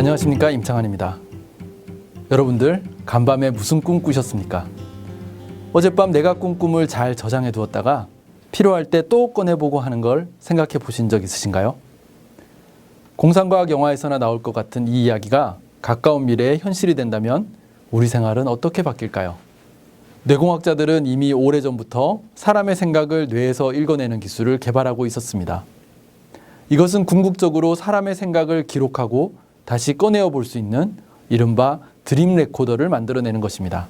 안녕하십니까, 임창환입니다. 여러분들 간밤에 무슨 꿈 꾸셨습니까? 어젯밤 내가 꾼 꿈을 잘 저장해 두었다가 필요할 때 또 꺼내보고 하는 걸 생각해 보신 적 있으신가요? 공상과학 영화에서나 나올 것 같은 이 이야기가 가까운 미래에 현실이 된다면 우리 생활은 어떻게 바뀔까요? 뇌공학자들은 이미 오래전부터 사람의 생각을 뇌에서 읽어내는 기술을 개발하고 있었습니다. 이것은 궁극적으로 사람의 생각을 기록하고 다시 꺼내어 볼 수 있는 이른바 드림 레코더를 만들어내는 것입니다.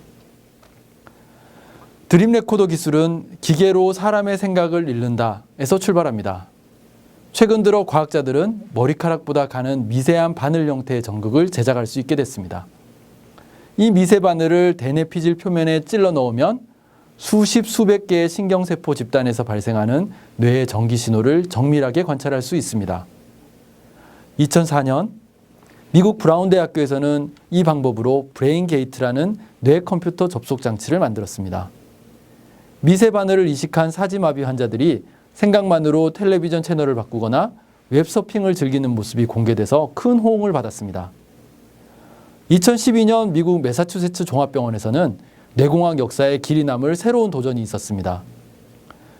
드림 레코더 기술은 기계로 사람의 생각을 읽는다에서 출발합니다. 최근 들어 과학자들은 머리카락보다 가는 미세한 바늘 형태의 전극을 제작할 수 있게 됐습니다. 이 미세 바늘을 대뇌 피질 표면에 찔러 넣으면 수십 수백 개의 신경세포 집단에서 발생하는 뇌의 전기 신호를 정밀하게 관찰할 수 있습니다. 2004년 미국 브라운 대학교에서는 이 방법으로 브레인 게이트라는 뇌 컴퓨터 접속 장치를 만들었습니다. 미세 바늘을 이식한 사지마비 환자들이 생각만으로 텔레비전 채널을 바꾸거나 웹서핑을 즐기는 모습이 공개돼서 큰 호응을 받았습니다. 2012년 미국 매사추세츠 종합병원에서는 뇌공학 역사에 길이 남을 새로운 도전이 있었습니다.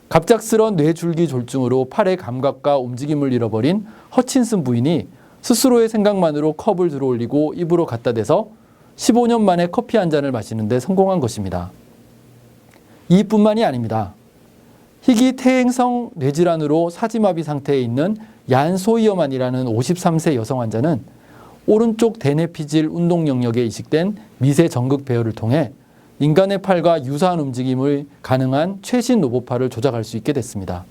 갑작스런 뇌줄기 졸중으로 팔의 감각과 움직임을 잃어버린 허친슨 부인이 스스로의 생각만으로 컵을 들어올리고 입으로 갖다 대서 15년 만에 커피 한 잔을 마시는 데 성공한 것입니다. 이뿐만이 아닙니다. 희귀 퇴행성 뇌질환으로 사지마비 상태에 있는 얀 소이어만이라는 53세 여성 환자는 오른쪽 대뇌 피질 운동 영역에 이식된 미세 전극 배열을 통해 인간의 팔과 유사한 움직임을 가능한 최신 로봇팔을 조작할 수 있게 됐습니다.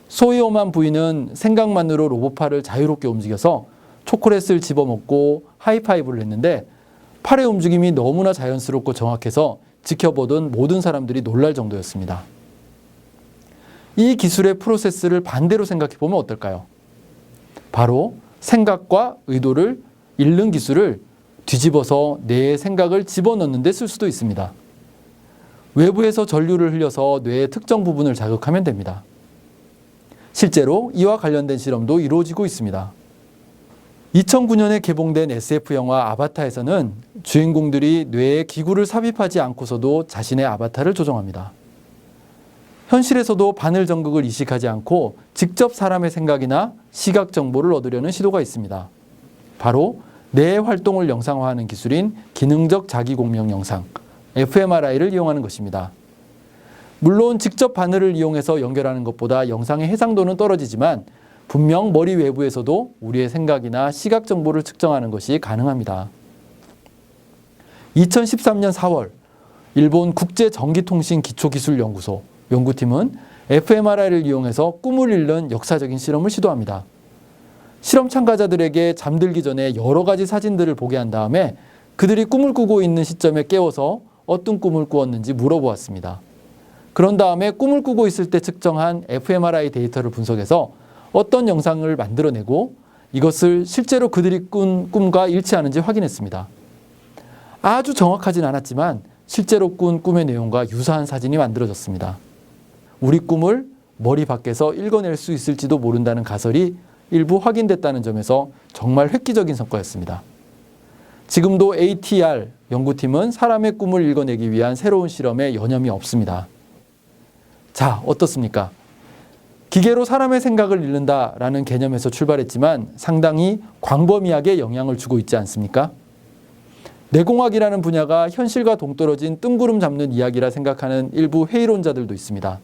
소이어만 부인은 생각만으로 로봇팔을 자유롭게 움직여서 초콜릿을 집어먹고 하이파이브를 했는데 팔의 움직임이 너무나 자연스럽고 정확해서 지켜보던 모든 사람들이 놀랄 정도였습니다. 이 기술의 프로세스를 반대로 생각해 보면 어떨까요? 바로 생각과 의도를 읽는 기술을 뒤집어서 뇌의 생각을 집어넣는 데 쓸 수도 있습니다. 외부에서 전류를 흘려서 뇌의 특정 부분을 자극하면 됩니다. 실제로 이와 관련된 실험도 이루어지고 있습니다. 2009년에 개봉된 SF 영화 아바타에서는 주인공들이 뇌에 기구를 삽입하지 않고서도 자신의 아바타를 조정합니다. 현실에서도 바늘 전극을 이식하지 않고 직접 사람의 생각이나 시각 정보를 얻으려는 시도가 있습니다. 바로 뇌의 활동을 영상화하는 기술인 기능적 자기공명 영상, fMRI를 이용하는 것입니다. 물론 직접 바늘을 이용해서 연결하는 것보다 영상의 해상도는 떨어지지만 분명 머리 외부에서도 우리의 생각이나 시각 정보를 측정하는 것이 가능합니다. 2013년 4월 일본 국제전기통신기초기술연구소 연구팀은 fMRI를 이용해서 꿈을 읽는 역사적인 실험을 시도합니다. 실험 참가자들에게 잠들기 전에 여러 가지 사진들을 보게 한 다음에 그들이 꿈을 꾸고 있는 시점에 깨워서 어떤 꿈을 꾸었는지 물어보았습니다. 그런 다음에 꿈을 꾸고 있을 때 측정한 fMRI 데이터를 분석해서 어떤 영상을 만들어내고 이것을 실제로 그들이 꾼 꿈과 일치하는지 확인했습니다. 아주 정확하진 않았지만 실제로 꾼 꿈의 내용과 유사한 사진이 만들어졌습니다. 우리 꿈을 머리 밖에서 읽어낼 수 있을지도 모른다는 가설이 일부 확인됐다는 점에서 정말 획기적인 성과였습니다. 지금도 ATR 연구팀은 사람의 꿈을 읽어내기 위한 새로운 실험에 여념이 없습니다. 자, 어떻습니까? 기계로 사람의 생각을 읽는다라는 개념에서 출발했지만 상당히 광범위하게 영향을 주고 있지 않습니까? 뇌공학이라는 분야가 현실과 동떨어진 뜬구름 잡는 이야기라 생각하는 일부 회의론자들도 있습니다.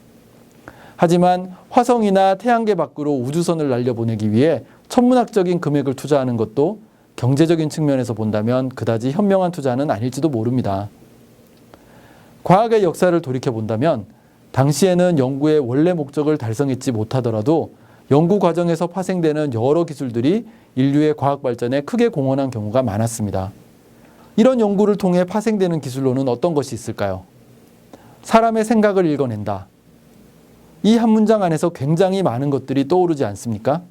하지만 화성이나 태양계 밖으로 우주선을 날려보내기 위해 천문학적인 금액을 투자하는 것도 경제적인 측면에서 본다면 그다지 현명한 투자는 아닐지도 모릅니다. 과학의 역사를 돌이켜본다면 당시에는 연구의 원래 목적을 달성했지 못하더라도 연구 과정에서 파생되는 여러 기술들이 인류의 과학 발전에 크게 공헌한 경우가 많았습니다. 이런 연구를 통해 파생되는 기술로는 어떤 것이 있을까요? 사람의 생각을 읽어낸다. 이 한 문장 안에서 굉장히 많은 것들이 떠오르지 않습니까?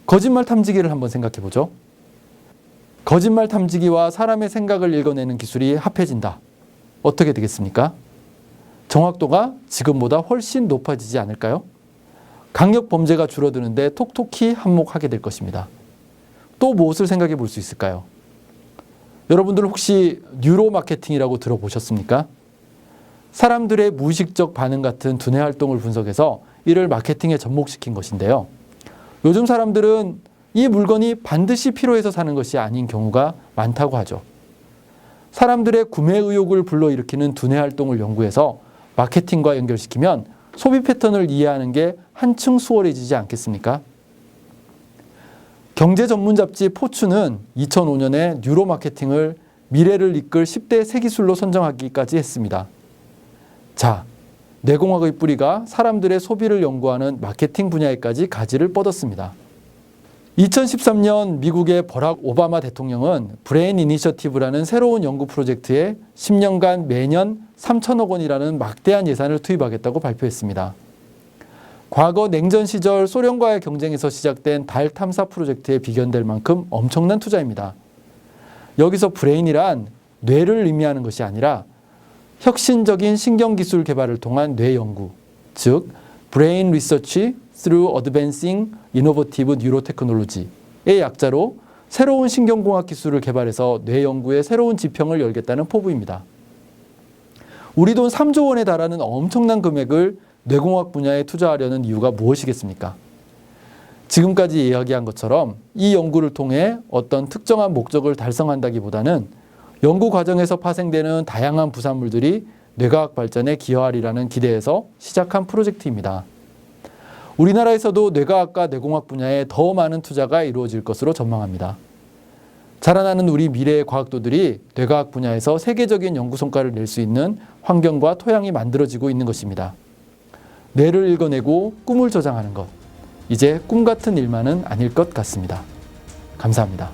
거짓말 탐지기를 한번 생각해 보죠. 거짓말 탐지기와 사람의 생각을 읽어내는 기술이 합해진다. 어떻게 되겠습니까? 정확도가 지금보다 훨씬 높아지지 않을까요? 강력 범죄가 줄어드는데 톡톡히 한몫하게 될 것입니다. 또 무엇을 생각해 볼 수 있을까요? 여러분들 혹시 뉴로 마케팅이라고 들어보셨습니까? 사람들의 무의식적 반응 같은 두뇌 활동을 분석해서 이를 마케팅에 접목시킨 것인데요. 요즘 사람들은 이 물건이 반드시 필요해서 사는 것이 아닌 경우가 많다고 하죠. 사람들의 구매 의욕을 불러일으키는 두뇌 활동을 연구해서 마케팅과 연결시키면 소비 패턴을 이해하는 게 한층 수월해지지 않겠습니까? 경제 전문 잡지 포춘은 2005년에 뉴로 마케팅을 미래를 이끌 10대 새 기술로 선정하기까지 했습니다. 자, 뇌공학의 뿌리가 사람들의 소비를 연구하는 마케팅 분야에까지 가지를 뻗었습니다. 2013년 미국의 버락 오바마 대통령은 브레인 이니셔티브라는 새로운 연구 프로젝트에 10년간 매년 3천억 원이라는 막대한 예산을 투입하겠다고 발표했습니다. 과거 냉전 시절 소련과의 경쟁에서 시작된 달 탐사 프로젝트에 비견될 만큼 엄청난 투자입니다. 여기서 브레인이란 뇌를 의미하는 것이 아니라 혁신적인 신경기술 개발을 통한 뇌 연구, 즉 Brain Research through Advancing Innovative Neurotechnology의 약자로 새로운 신경공학 기술을 개발해서 뇌 연구의 새로운 지평을 열겠다는 포부입니다. 우리 돈 3조 원에 달하는 엄청난 금액을 뇌공학 분야에 투자하려는 이유가 무엇이겠습니까? 지금까지 이야기한 것처럼 이 연구를 통해 어떤 특정한 목적을 달성한다기보다는 연구 과정에서 파생되는 다양한 부산물들이 뇌과학 발전에 기여하리라는 기대에서 시작한 프로젝트입니다. 우리나라에서도 뇌과학과 뇌공학 분야에 더 많은 투자가 이루어질 것으로 전망합니다. 자라나는 우리 미래의 과학도들이 뇌과학 분야에서 세계적인 연구 성과를 낼 수 있는 환경과 토양이 만들어지고 있는 것입니다. 뇌를 읽어내고 꿈을 저장하는 것, 이제 꿈 같은 일만은 아닐 것 같습니다. 감사합니다.